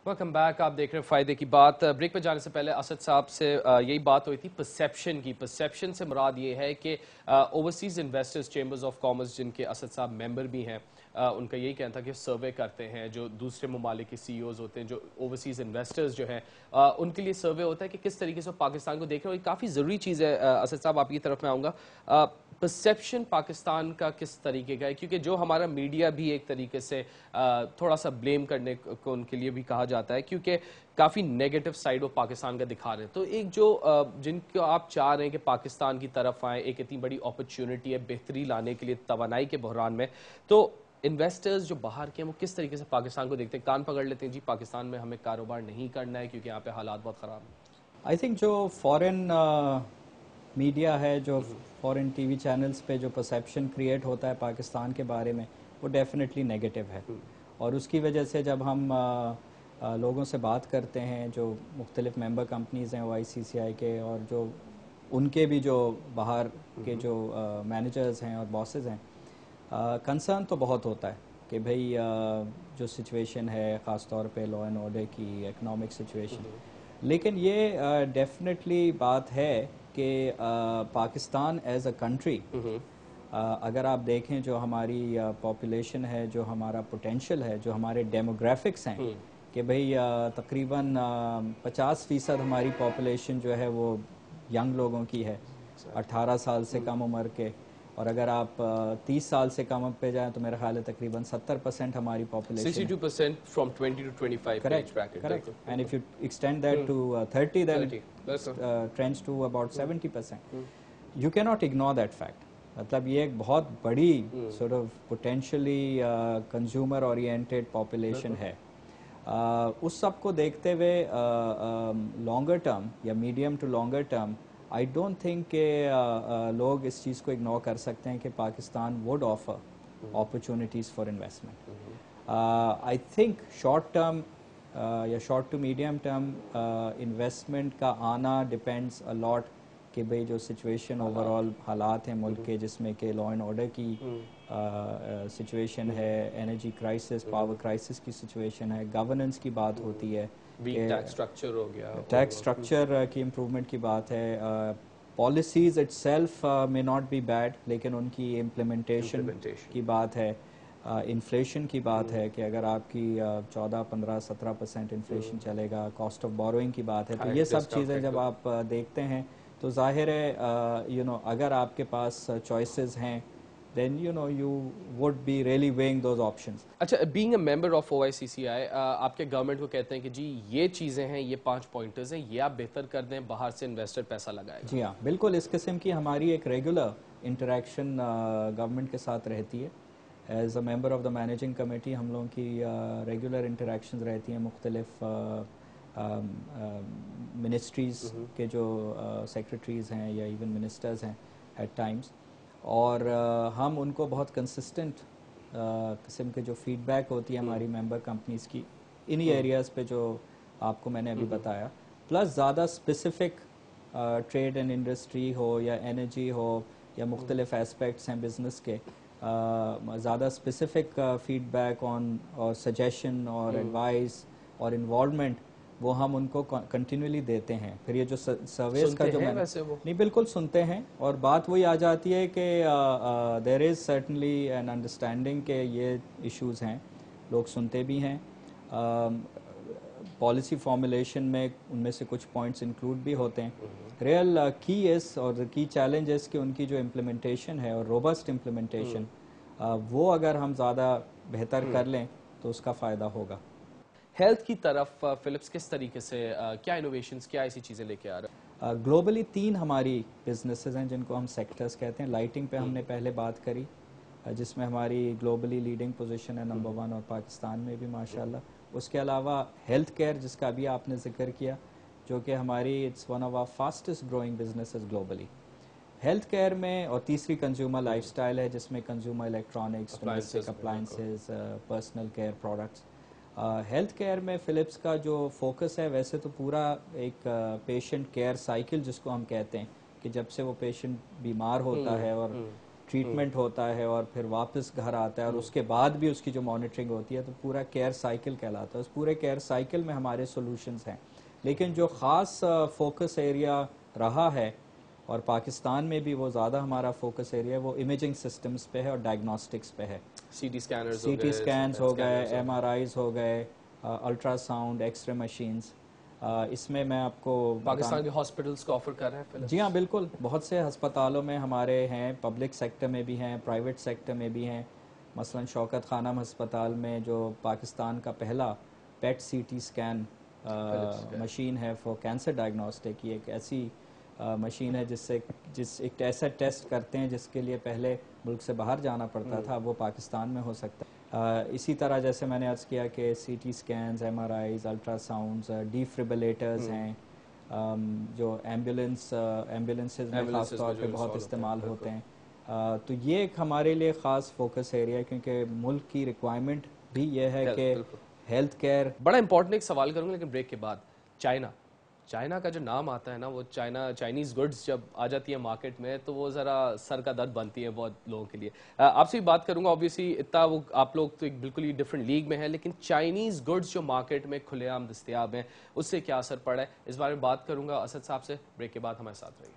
Welcome back. आप देख रहे हैं फ़ायदे की बात। ब्रेक पे जाने से पहले असद साहब से यही बात हुई थी परसेप्शन की। परसेप्शन से मुराद ये है कि overseas investors chambers of commerce जिनके असद साहब मेंबर भी हैं, उनका यही कहना था कि सर्वे करते हैं, जो दूसरे ममालिक के CEOs होते हैं, जो ओवरसीज़ इन्वेस्टर्स जो हैं, उनके लिए सर्वे होता है कि किस तरीके से पाकिस्तान को देख रहे हो। ये काफ़ी ज़रूरी चीज़ है। असद साहब आपकी तरफ में आऊँगा। परसेप्शन पाकिस्तान का किस तरीके का है, क्योंकि जो हमारा मीडिया भी एक तरीके से थोड़ा सा ब्लेम करने को उनके लिए भी कहा जाता है, क्योंकि काफ़ी नेगेटिव साइड वो पाकिस्तान का दिखा रहे हैं। तो एक जो जिनको आप चाह रहे हैं कि पाकिस्तान की तरफ आए, एक इतनी बड़ी अपॉर्चुनिटी है बेहतरी लाने के लिए तवानाई के बहरान में, तो इन्वेस्टर्स जो बाहर के हैं वो किस तरीके से पाकिस्तान को देखते हैं? कान पकड़ लेते हैं जी पाकिस्तान में हमें कारोबार नहीं करना है क्योंकि यहाँ पे हालात बहुत ख़राब हैं। आई थिंक जो फॉरेन मीडिया है, जो फॉरेन टीवी चैनल्स पे जो परसेप्शन क्रिएट होता है पाकिस्तान के बारे में, वो डेफिनेटली नेगेटिव है। और उसकी वजह से जब हम लोगों से बात करते हैं, जो मुख्तलिफ मेंबर कंपनीज़ हैं OICCI के, और जो उनके भी जो बाहर के जो मैनेजर्स हैं और बॉसेस हैं, कंसर्न तो बहुत होता है कि भाई जो सिचुएशन है, ख़ास तौर पे लॉ एंड ऑर्डर की, इकोनॉमिक सिचुएशन। लेकिन ये डेफिनेटली बात है कि पाकिस्तान एज अ कंट्री, अगर आप देखें जो हमारी पॉपुलेशन है, जो हमारा पोटेंशियल है, जो हमारे डेमोग्राफिक्स हैं, कि भाई तकरीबन 50% हमारी पॉपुलेशन जो है वो यंग लोगों की है, 18 साल से कम उम्र के। और अगर आप 30 साल से कम पे जाएं तो मेरा ख्याल है तकरीबन 70% हमारी population 62% from 20 to 25 age bracket. correct. And if you extend that to 30, then it trends to about 70%. You cannot ignore that fact. मतलब ये एक बहुत बड़ी sort of potentially consumer oriented population है। उस सब को देखते हुए लॉन्गर टर्म या medium to longer term, I don't think कि लोग इस चीज़ को इग्नोर कर सकते हैं कि Pakistan would offer opportunities for investment. I think short term या short to medium term investment का आना डिपेंड्स अ लॉट कि भाई जो सिचुएशन ओवरऑल हालात हैं मुल्क के, जिसमें कि लॉ एंड ऑर्डर की सिचुएशन है, एनर्जी क्राइसिस, पावर क्राइसिस की सिचुएशन है, गवर्नेंस की बात होती है, टैक्स स्ट्रक्चर हो गया, टैक्स स्ट्रक्चर की इम्प्रूवमेंट की बात है, policies itself may not be bad, लेकिन उनकी इम्प्लीमेंटेशन की बात है, इन्फ्लेशन की बात है कि अगर आपकी 14, 15, 17% इन्फ्लेशन चलेगा, कॉस्ट ऑफ बोरोइंग की बात है, तो ये सब चीज़ें जब आप देखते हैं तो जाहिर है अगर आपके पास चॉइसेस हैं, then you would be really weighing those options. अच्छा, being a member of OICCI, आपके गवर्नमेंट को कहते हैं कि जी ये चीज़ें हैं, ये 5 पॉइंटर्स हैं, ये आप बेहतर कर दें, बाहर से इन्वेस्टर पैसा लगाएगा। जी हाँ, बिल्कुल इस किस्म की हमारी एक रेगुलर इंटरेक्शन गवर्नमेंट के साथ रहती है। As a member of the managing committee हम लोगों की रेगुलर इंटरेक्शंस रहती हैं मुख्तलिफ मिनिस्ट्रीज़ के जो सेक्रेटरीज़ हैं या इवन मिनिस्टर्स हैं एट टाइम्स, और हम उनको बहुत कंसिस्टेंट किस्म के जो फीडबैक होती है हमारी मेंबर कंपनीज़ की इन्हीं एरियाज़ पे जो आपको मैंने अभी बताया, प्लस ज़्यादा स्पेसिफिक ट्रेड एंड इंडस्ट्री हो या एनर्जी हो या मुख्तलिफ एस्पेक्ट्स हैं बिज़नेस के, ज़्यादा स्पेसिफिक फीडबैक ऑन और सजेशन और एडवाइस और इन्वॉल्वमेंट वो हम उनको कंटिन्यूली देते हैं। फिर ये जो सर्वेस का जो नहीं बिल्कुल सुनते हैं, और बात वही आ जाती है कि there is certainly an understanding के ये इश्यूज़ हैं, लोग सुनते भी हैं, पॉलिसी फॉर्मुलेशन में उनमें से कुछ पॉइंट्स इंक्लूड भी होते हैं। रियल की इस और की चैलेंज इस कि उनकी जो इम्प्लीमेंटेशन है और रोबस्ट इम्प्लीमेंटेशन, वो अगर हम ज़्यादा बेहतर कर लें तो उसका फ़ायदा होगा। हेल्थ की तरफ फिलिप्स किस तरीके से क्या इनोवेशंस, क्या ऐसी चीज़ें लेके आ रहे हैं? ग्लोबली 3 हमारी बिजनेसेस हैं जिनको हम सेक्टर्स कहते हैं। लाइटिंग पे हमने पहले बात करी, जिसमें हमारी ग्लोबली लीडिंग पोजीशन है, नंबर 1, और पाकिस्तान में भी माशाल्लाह। उसके अलावा हेल्थ केयर जिसका अभी आपने जिक्र किया, जो कि हमारी it's one of our fastest growing businesses globally health care में, और तीसरी कंज्यूमर लाइफस्टाइल है जिसमें consumer electronics, domestic appliances, personal care products. Health care में फिलिप्स का जो फोकस है, वैसे तो पूरा एक पेशेंट केयर साइकिल जिसको हम कहते हैं, कि जब से वो पेशेंट बीमार होता है और ٹریٹمنٹ ہوتا ہے اور پھر واپس گھر آتا ہے اور اس کے بعد بھی اس کی جو مانیٹرنگ ہوتی ہے تو پورا کیئر سائیکل کہلاتا ہے. اس پورے کیئر سائیکل میں ہمارے سولوشنز ہیں. لیکن جو خاص فوکس ایریا رہا ہے اور پاکستان میں بھی وہ زیادہ ہمارا فوکس ایریا ہے وہ امیجنگ سسٹمز پہ ہے اور ڈائگنوسٹکس پہ ہے. سی ٹی اسکینز ہو گئے, ایم آر آئیز ہو گئے, ultrasound, X ray machines. اس میں میں آپ کو پاکستان کے ہاسپٹلس کو آفر کر رہے ہیں. جی ہاں بالکل, بہت سے ہسپتالوں میں ہمارے ہیں, پبلک سیکٹر میں بھی ہیں, پرائیویٹ سیکٹر میں بھی ہیں. مثلا شوکت خانم ہسپتال میں جو پاکستان کا پہلا پیٹ سی ٹی اسکین مشین ہے فور کینسر ڈائگنوسٹک, یہ ایک ایسی مشین ہے جس ایک ایسا ٹیسٹ کرتے ہیں جس کے لیے پہلے ملک سے باہر جانا پڑتا تھا, وہ پاکستان میں ہو سکتا ہے. اسی طرح جیسے میں نے عرض کیا کہ C T scans, M R Is, ultrasounds, defibrillators ہیں جو ایمبولینسز میں خاص طور پہ بہت استعمال ہوتے ہیں. تو یہ ایک ہمارے لیے خاص فوکس ایریا ہے کیونکہ ملک کی ریکوائرمنٹ بھی یہ ہے کہ ہیلتھ کیئر. بڑا امپورٹنٹ ایک سوال کروں گا لیکن بریک کے بعد. چائنا کا جو نام آتا ہے نا, وہ چائنیز گڈز جب آ جاتی ہے مارکیٹ میں تو وہ ذرا سر کا درد بنتی ہے بہت لوگوں کے لیے. آپ سے بھی بات کروں گا, آبویسلی اتنا وہ آپ لوگ تو ایک بالکل ہی ڈفرنٹ لیگ میں ہیں, لیکن چائنیز گڈز جو مارکیٹ میں کھلے عام دستیاب ہیں اس سے کیا اثر پڑا ہے, اس بارے میں بات کروں گا اسد صاحب سے. بریک کے بعد ہمارے ساتھ رہیے.